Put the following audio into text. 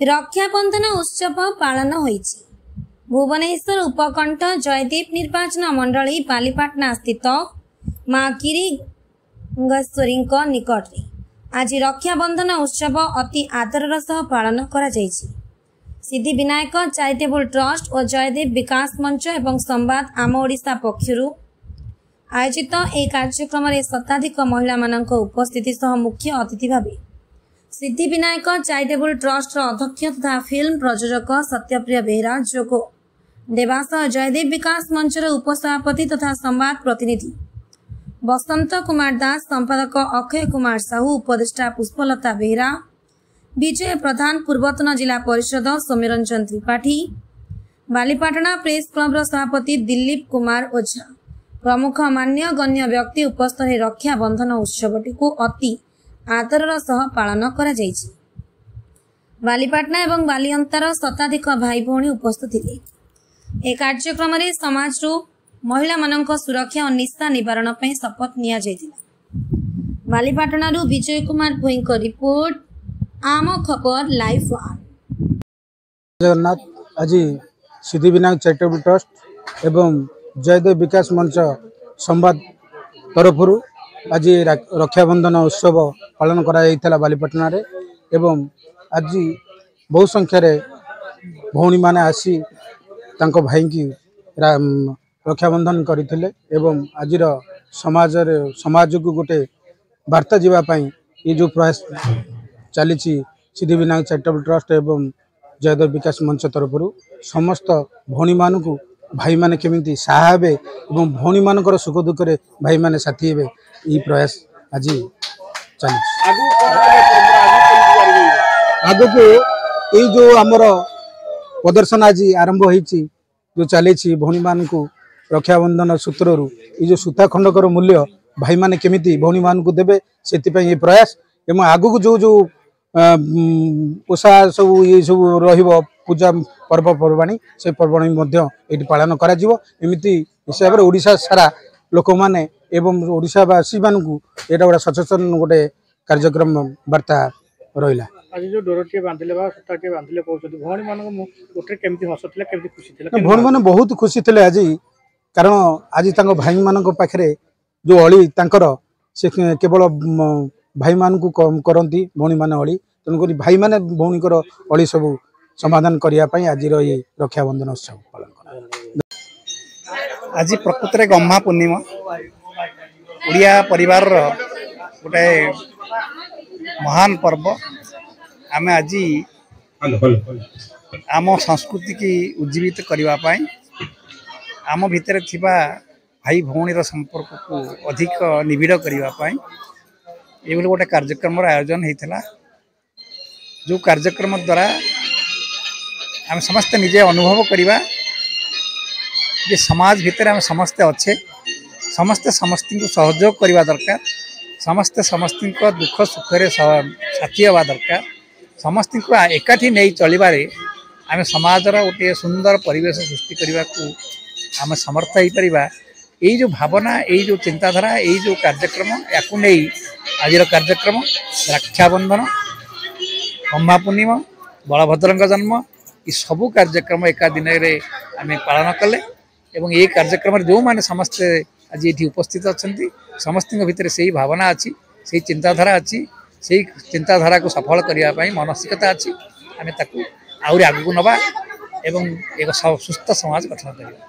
रक्षाबंधन उत्सव पालन होईछि। भुवनेश्वर उपकंठ जयदेव निर्वाचन मंडली बालीपाटना स्थित माँ गिरीश्वरी निकट में आज रक्षाबंधन उत्सव अति आदर सह पालन करा जायछि। सिद्धि विनायक चैरिटेबल ट्रस्ट और जयदेव विकास मंच एवं संवाद आम ओडिशा पक्षरु आयोजित ए कार्यक्रम में शताधिक महिला मानक उपस्थिति सह मुख्य अतिथि भाव सिद्धि विनायक चैरिटेबल ट्रस्ट अध्यक्ष तथा फिल्म प्रयोजक सत्यप्रिय बेहरा जोग देवास जयदेव विकास मंचर उपसभापति तथा संवाद प्रतिनिधि बसंत कुमार दास, संपादक अक्षय कुमार साहू, उपदेष्टा पुष्पलता बेहरा, विजय प्रधान, पूर्वतन जिला परिषद सौम्यरंजन त्रिपाठी, बालीपाटना प्रेस क्लब सभापति दिलीप कुमार ओझा प्रमुख मान्य गण्य व्यक्ति उपस्थित रक्षा बंधन उत्सवटी को अति आदर सह पालन करा जायछि। बालीपाटना एवं बालिअंतार शताधिक भाई भौणी उपस्थित थिले। ए कार्यक्रम में समाज महिला मानक सुरक्षा और निशा निवारण पर शपथ निया जायतिला। बालीपाटना विजय कुमार भोई को रिपोर्ट, आम खबर लाइव वन। जगन्नाथ आज सिद्धि विनायक चैरिटेबल ट्रस्ट एवं जयदेव विकास मंच संवाद तरफ आज रक्षाबंधन उत्सव पालन करा बालीपाटना रे एवं आज बहु संख्यार भौणी माने आसी तांको भाई की रक्षाबंधन करथिले एवं आज समाज को गोटे वार्ता जीवाई ये जो प्रयास चली सिद्धि विनायक चैरिटेबल ट्रस्ट एवं जयदेव विकास मंच तरफ समस्त भौणी मान को भाई माने केमिति सहायबे एवं भौणी मानकर सुख दुख रे भाई माने साथी हेबे ये प्रयास आज चली आगु को ये जो आमर प्रदर्शन आज आरंभ होईची जो चली भौणी मान को रक्षाबंधन सूत्र ये जो सूता खंडकर मूल्य भाई माने केमिति भौणी मान को देबे से ये प्रयास एवं आगु को जो ओषा सब ये सब रहिबो पूजा पर्वपर्वाणी से पर्वणी ये पालन करमिति हिसाब से ओडिशा सारा लोक मैंने एवं ओडिशावासी मान गोटे सचेतन गोटे कार्यक्रम वार्ता रहा। आज जो डोरटे बांधिले बा सुताटे बांधिले कहउछथि भौणी मानको गोटे केमति हसथिले केमति खुशी थिले भौणी माने बहुत खुशी थिले आज कारण आज तांको भाई मानको पाखरे जो अली तांकर से केवल भाई मान को करती भौणी माने अली तेणुक भाई माने भौणी अली सब समाधान करने आज ये रक्षाबंधन उत्सव पालन कर। आज प्रकृत में गम्हा पूर्णिमा ओडिया परिवार गोटे महान पर्व आम आज आम संस्कृति की उज्जीवित करने आम भितर थिबा भाई भौणीर संपर्क को अधिक निबिड़ करने ये गोटे कार्यक्रम आयोजन होता जो कार्यक्रम द्वारा आम समस्ते निजे अनुभव करवा जे समाज भितर आम समस्ते अच्छे समस्ते समस्ती को सहयोग करवा दरकार समस्ते समस्ती को दुख सुखरे साथी हवा दरकार समस्ती को एकाठी नहीं चलबारे आम समाजर गोटे सुंदर परिवेश सृष्टि करने को आम समर्थ हो पारिबा। यही जो भावना यही जो चिंताधारा यही जो कार्यक्रम या आज कार्यक्रम रक्षाबंधन गम्हा पूर्णिमा बलभद्र जन्म ये सबू कार्यक्रम एका दिन आम पालन कले एवं ये कार्यक्रम जो मैंने समस्ते आज ये उपस्थित अच्छा समस्त भितर से ही भावना अच्छी से चिंताधारा अच्छी से चिंताधारा को सफल करने मानसिकता अच्छी आम आहरी आगू नवा एवं एक सुस्थ समाज गठन करवा।